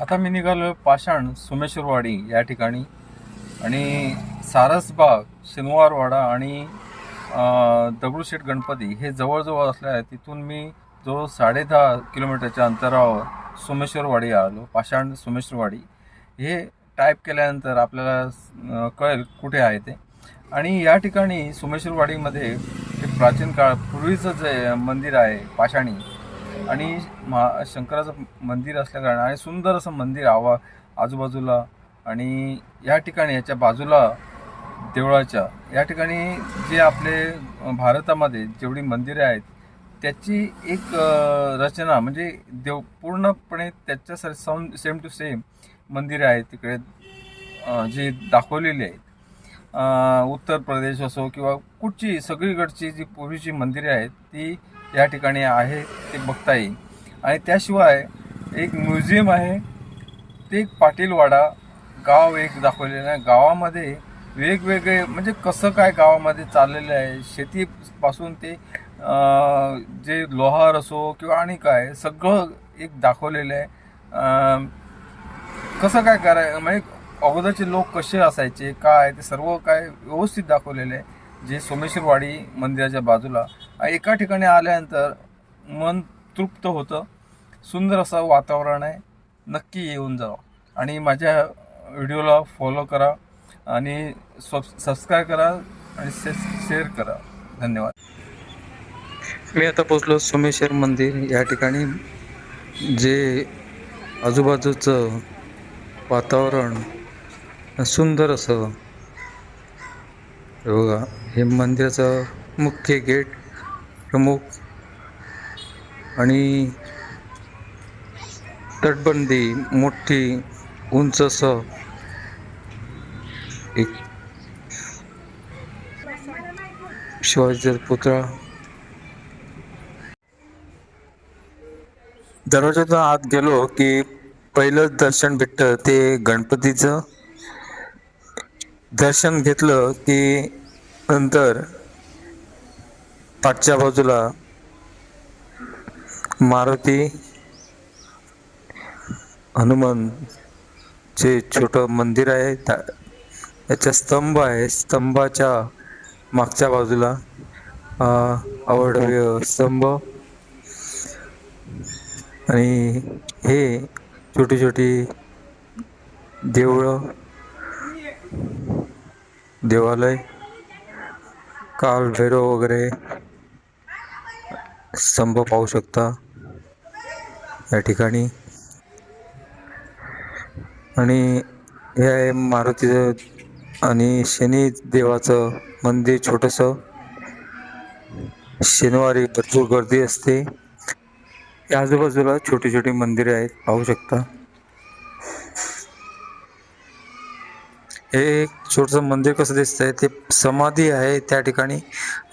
आता मी निघालो पाषाण सोमेश्वरवाडी या ठिकाणी आणि सारसबाग शनिवारवाडा आणि दगडूशेठ गणपती हे जवळजवळ असल्या तिथून मी जो 10.5 किलोमीटरच्या अंतरावर सोमेश्वरवाडी आलो. पाषाण सोमेश्वरवाडी हे टाईप केल्यानंतर आपल्याला कळेल कुठे आहे ते. आणि या ठिकाणी सोमेश्वरवाडीमध्ये हे प्राचीन काळ पूर्वीचं जे मंदिर आहे पाषाणी आणि शंकराचं मंदिर असल्याकारणे आणि सुंदर असं मंदिर आजूबाजूला. आणि या ठिकाणी याच्या बाजूला देवळाच्या या ठिकाणी जे आपले भारतामध्ये जेवढी मंदिरे आहेत त्याची एक रचना म्हणजे पूर्णपणे त्याच्यासारखी सेम टू सेम मंदिरे आहेत तिकडे जी दाखवलेली आहेत. उत्तर प्रदेश असो किंवा कुठची सगळीकडची जी पूर्वीची मंदिरे आहेत ती या ठिकाणी आहे ते बघता येईल. आणि त्याशिवाय एक म्युझियम आहे ते एक पाटीलवाडा गाव एक दाखवलेलं आहे. गावामध्ये वेगवेगळे म्हणजे कसं काय गावामध्ये चाललेलं आहे शेतीपासून ते जे लोहार असो किंवा आणि काय सगळं एक दाखवलेलं आहे. कसं काय म्हणजे अगोदरचे लोक कसे असायचे काय ते सर्व काय व्यवस्थित दाखवलेलं आहे. जे सोमेश्वरवाडी मंदिराच्या बाजूला एका ठिकाणी आल्यानंतर मन तृप्त होतं. सुंदर असं वातावरण आहे. नक्की येऊन जावा आणि माझ्या व्हिडिओला फॉलो करा आणि सबस्क्राईब करा आणि शेअर करा. धन्यवाद. मी आता पोचलो सोमेश्वर मंदिर या ठिकाणी. जे आजूबाजूचं वातावरण सुंदर असं बघा. हे मंदिराचं मुख्य गेट प्रमुख आणि तटबंदी मोठी उंच असं एक शिवाजीचा पुतळा. दरवाजातून आत गेलो की पहिलं दर्शन भेटतं ते गणपतीचं. दर्शन घेतलं की नंतर पाठच्या बाजूला मारुती हनुमान चे छोटं मंदिर आहे. त्याचा स्तंभ आहे. स्तंभाच्या मागच्या बाजूला अवढव्य स्तंभ आणि हे छोटी छोटी देवालय कालभैरव वगैरे स्तंभ पाहू शकता या ठिकाणी. आणि हे आहे मारुतीचं आणि शनी देवाचं मंदिर छोटंसं. शनिवारी भरपूर गर्दी असते. या आजूबाजूला छोटी छोटी मंदिरे आहेत पाहू शकता. हे एक छोटंसं मंदिर कसं दिसतंय ते समाधी आहे त्या ठिकाणी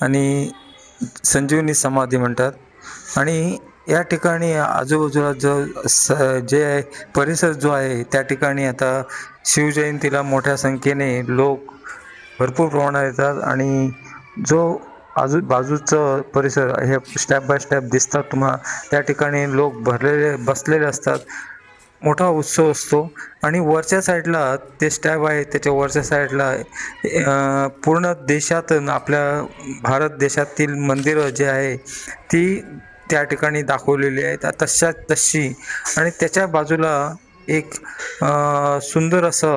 आणि संजीवनी समाधी म्हणतात. आणि या ठिकाणी आजूबाजूला जे आहे परिसर जो आहे त्या ठिकाणी आता शिवजयंतीला मोठ्या संख्येने लोक भरपूर प्रमाणात येतात. आणि जो बाजूचं परिसर हे स्टेप बाय स्टेप दिसतात तुम्हाला. त्या ठिकाणी लोक बसलेले असतात. मोठा उत्सव असतो. आणि वरच्या साईडला ते स्टॅब आहे त्याच्या वरच्या साईडला पूर्ण देशातून आपल्या भारत देशातील मंदिरं जे आहे ती त्या ठिकाणी दाखवलेली आहेत तशी. आणि त्याच्या बाजूला एक सुंदर असं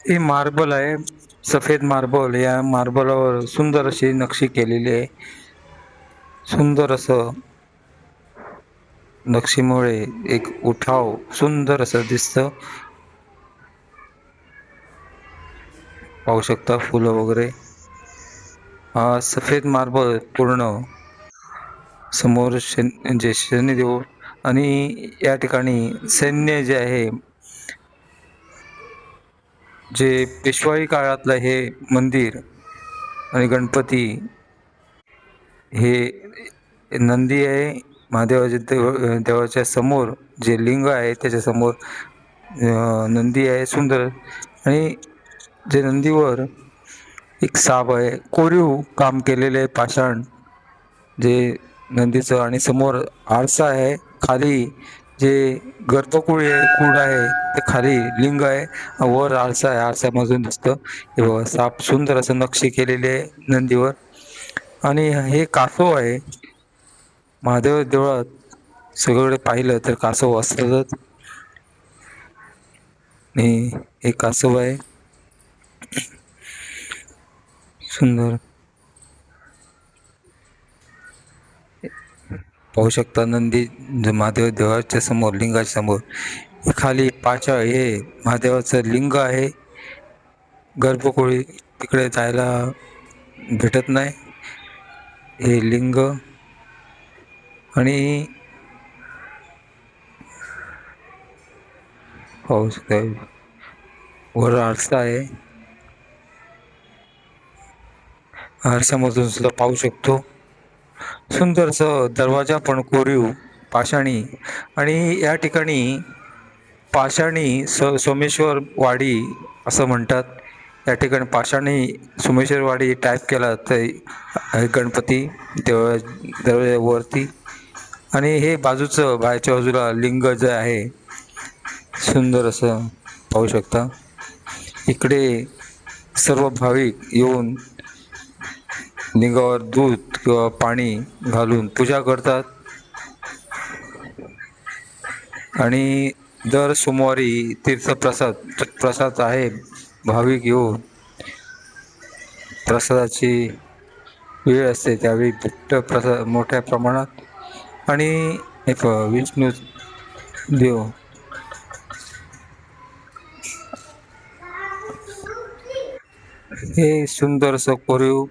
हे मार्बल आहे, सफेद मार्बल. या मार्बलवर सुंदर अशी नक्षी केलेली आहे. सुंदर असं नक्षीमुळे एक उठाव सुंदर असं दिसतं. पाहू शकता फुलं वगैरे. हा सफेद मार्बल पूर्ण समोर जे शनिदेव आणि या ठिकाणी सैन्य जे आहे, जे पेशवाई काळातलं हे मंदिर आणि गणपती, हे नंदी आहे महादेवाच्या देवाच्या समोर. जे लिंग आहे त्याच्या समोर नंदी आहे सुंदर. आणि जे नंदीवर एक साप आहे, कोरीव काम केलेले आहे, पाषाण जे नंदीचं. आणि समोर आरसा आहे, खाली जे गर्भकुळी कूड आहे ते खाली लिंग आहे, वर आरसा आहे, आरशामधून दिसतं. हे बघा साप सुंदर असं नक्षी केलेली आहे नंदीवर. आणि हे कासव आहे. महादेव देवळात सगळीकडे पाहिलं तर कासव असतातच. आणि हे कासव आहे सुंदर. पाहू शकता नंदी महादेव देवाच्या समोर, लिंगाच्या समोर. खाली पाचाळ हे महादेवाचं लिंग आहे. गर्भकोळी तिकडे जायला भेटत नाही, हे लिंग. आणि पाहू शकता वर आरसा आहे, आरशामधून सुद्धा पाहू शकतो. सुंदर असं दरवाजा पण कोरीव पाषाणी. आणि या ठिकाणी पाषाणी सोमेश्वर वाडी असं म्हणतात. या ठिकाणी पाषाणी सोमेश्वर वाडी टाईप केला तर गणपती दरवाज्यावरती. आणि हे बाजूचं बाहेरच्या बाजूला लिंग जे आहे सुंदर असं पाहू शकता. इकडे सर्व भाविक येऊन लिंगावर दूध किंवा पाणी घालून पूजा करतात. आणि दर सोमवारी प्रसाद आहे. भाविक येऊन प्रसादाची वेळ असते त्यावेळी भेटतं प्रसाद मोठ्या प्रमाणात. आणि एक विष्णू देव हे सुंदर असं कोरीव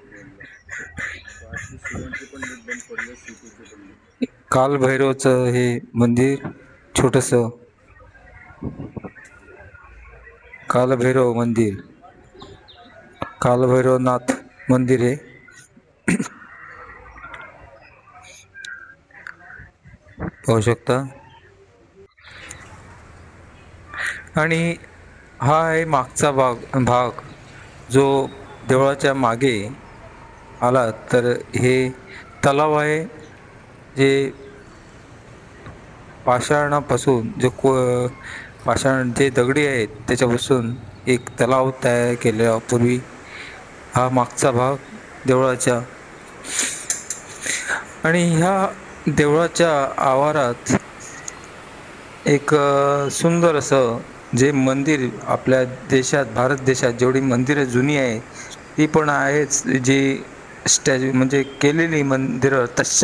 कालभैरवचं हे मंदिर, छोटस कालभैरव मंदिर, कालभैरवनाथ मंदिर आहे. पाहू शकता. आणि हा आहे मागचा भाग जो देवळाच्या मागे आला तर हे तलाव आहे. जे पाषाणापासून पाषाण जे दगडी आहेत त्याच्यापासून एक तलाव तयार केलेला पूर्वी. हा मागचा भाग देवळाच्या. आणि ह्या देवळाच्या आवारात एक सुंदर असं जे मंदिर आपल्या देशात, भारत देशात जेवढी मंदिरं जुनी आहेत ती पण आहेत, जी म्हणजे केलेली मंदिरं तशा